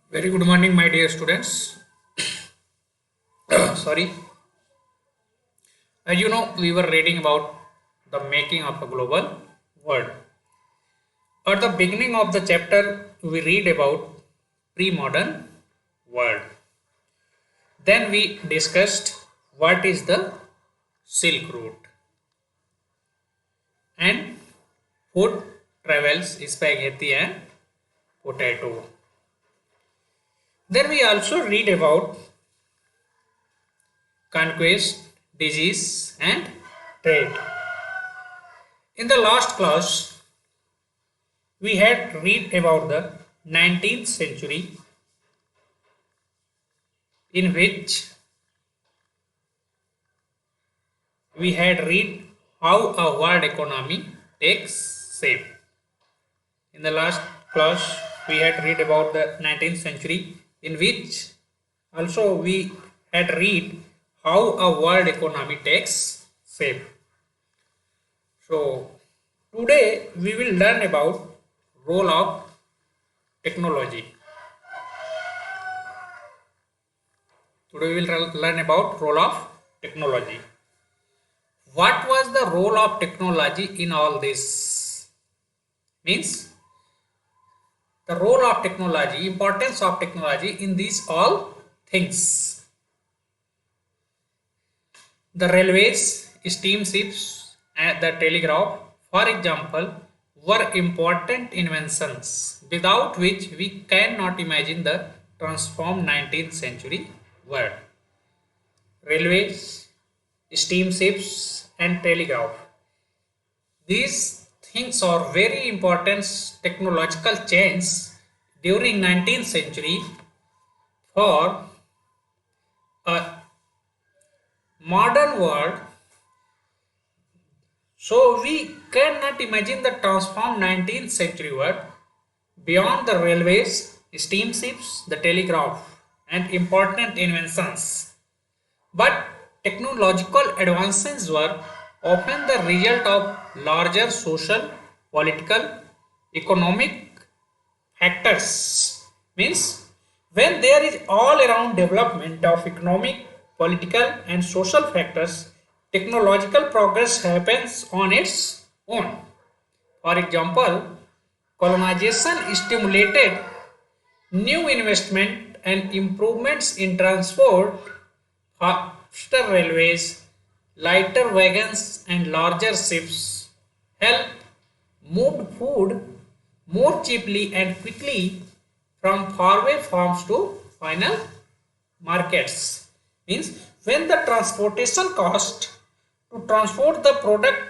Very good morning, my dear students. Sorry. As you know, we were reading about the making of a global world. At the beginning of the chapter, we read about pre-modern world. Then we discussed what is the Silk Route and food travels spaghetti and potato. Then we also read about conquest, disease and trade. In the last class, we had read about the 19th century in which we had read how a world economy takes shape. In the last class, we had read about the 19th century in which also we had read how a world economy takes shape. So today we will learn about role of technology. Today we will learn about role of technology. What was the role of technology in all this? Means the role of technology, importance of technology in these all things. The railways, steamships, and the telegraph, for example, were important inventions without which we cannot imagine the transformed 19th century world. Railways, steamships, and telegraph. These things are very important technological changes during 19th century for a modern world. So we cannot imagine the transformed 19th century world beyond the railways, steamships, the telegraph, and important inventions. But technological advances were often the result of larger social, political, economic factors. Means when there is all around development of economic, political and social factors, technological progress happens on its own. For example, colonization stimulated new investment and improvements in transport, faster railways, lighter wagons and larger ships help move food more cheaply and quickly from faraway farms to final markets. Means when the transportation cost to transport the product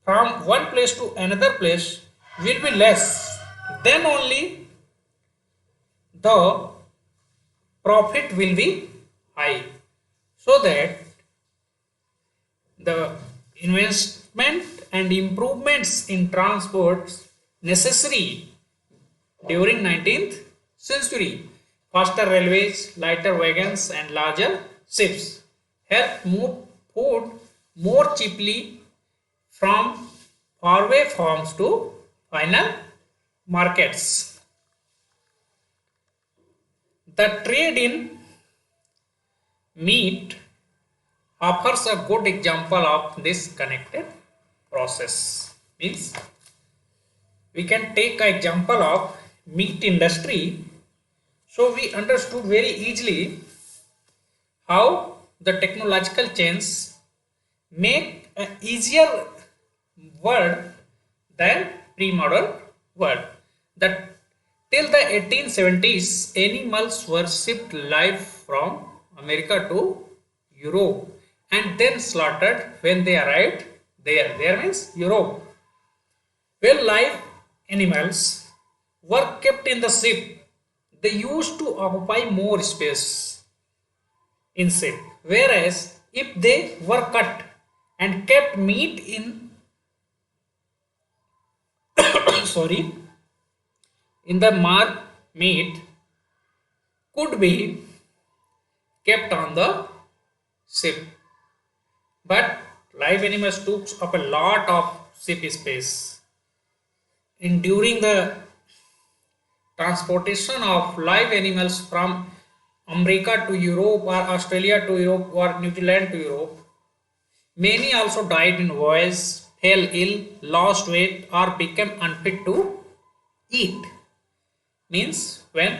from one place to another place will be less, then only the profit will be high. So that the investment and improvements in transports necessary during 19th century, faster railways, lighter wagons and larger ships help move food more cheaply from faraway farms to final markets. The trade in meat offers a good example of this connected process. Means we can take an example of meat industry. So we understood very easily how the technological change make an easier world than pre-modern world. That till the 1870s, animals were shipped live from America to Europe and then slaughtered when they arrived there. There means Europe. Well, live animals were kept in the ship. They used to occupy more space in ship. Whereas if they were cut and kept meat in sorry in the meat could be kept on the ship. But live animals took up a lot of ship space. And during the transportation of live animals from America to Europe or Australia to Europe or New Zealand to Europe. Many also died in voyage, fell ill, lost weight or became unfit to eat. Means when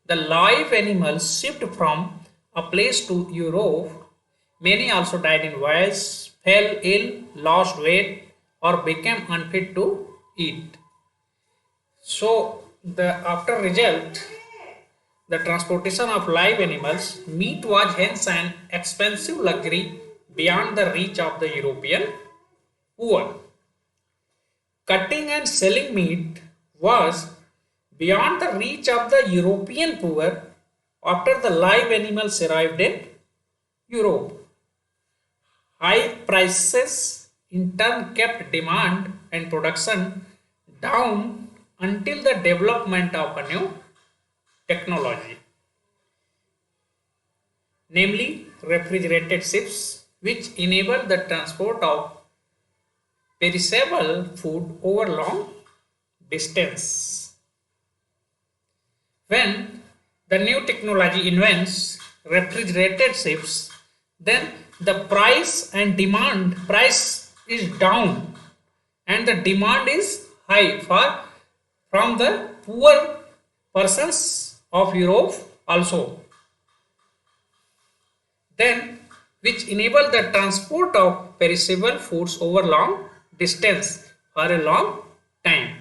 the live animals shipped from a place to Europe, many also died in voyage, fell ill, lost weight or became unfit to eat. So the after result, the transportation of live animals, meat was hence an expensive luxury beyond the reach of the European poor. Cutting and selling meat was beyond the reach of the European poor after the live animals arrived in Europe. High prices in turn kept demand and production down until the development of a new technology, namely refrigerated ships, which enable the transport of perishable food over long distance. When the new technology invents refrigerated ships, then the price is down and the demand is high for from the poor persons of Europe also. Then which enable the transport of perishable foods over long distance for a long time.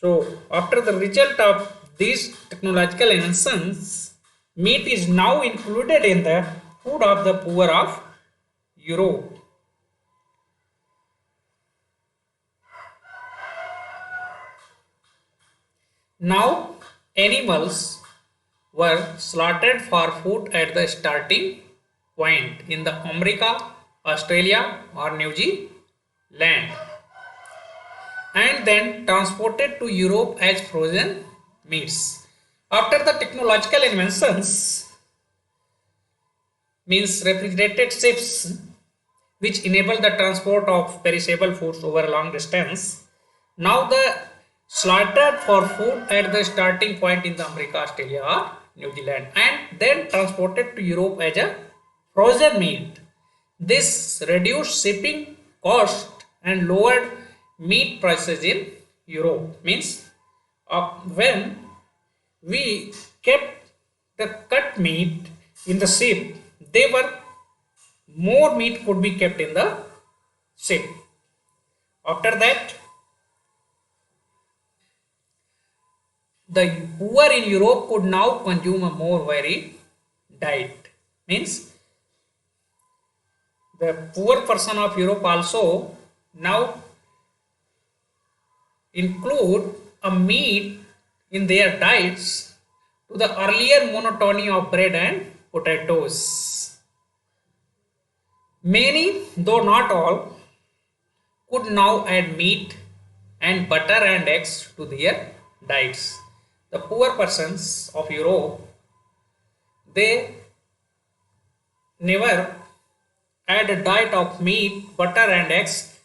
So after the result of these technological inventions, meat is now included in the food of the poor of Europe. Now animals were slaughtered for food at the starting point in the America, Australia or New Zealand and then transported to Europe as frozen meats. After the technological inventions, means refrigerated ships which enable the transport of perishable foods over a long distance, now the slaughtered for food at the starting point in the America, Australia or New Zealand and then transported to Europe as a frozen meat. This reduced shipping cost and lowered meat prices in Europe. Means when we kept the cut meat in the ship, they were more meat could be kept in the ship. After that, the poor in Europe could now consume a more varied diet. Means the poor person of Europe also now include a meat in their diets to the earlier monotony of bread and potatoes. Many, though not all, could now add meat and butter and eggs to their diets. The poor persons of Europe, they never add a diet of meat, butter and eggs.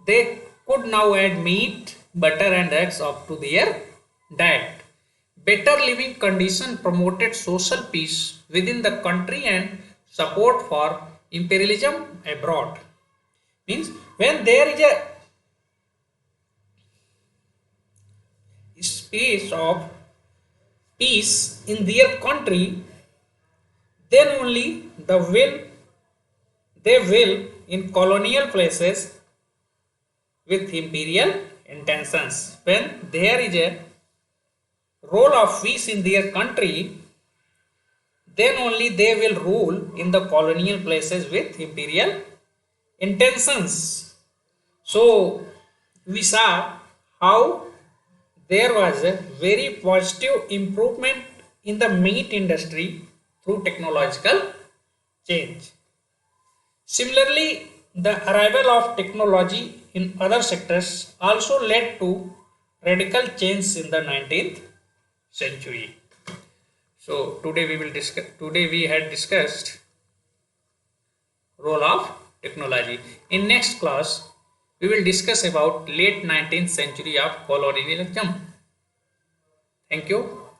They could now add meat, butter and eggs up to their diet. Better living condition promoted social peace within the country and support for imperialism abroad. Means when there is a space of peace in their country, then only they will in colonial places with imperial intentions. When there is a role of peace in their country, then only they will rule in the colonial places with imperial intentions. So we saw how there was a very positive improvement in the meat industry through technological change. Similarly, the arrival of technology in other sectors also led to radical change in the 19th century. So today we had discussed role of technology. In next class we will discuss about late 19th century of colonialism. Thank you.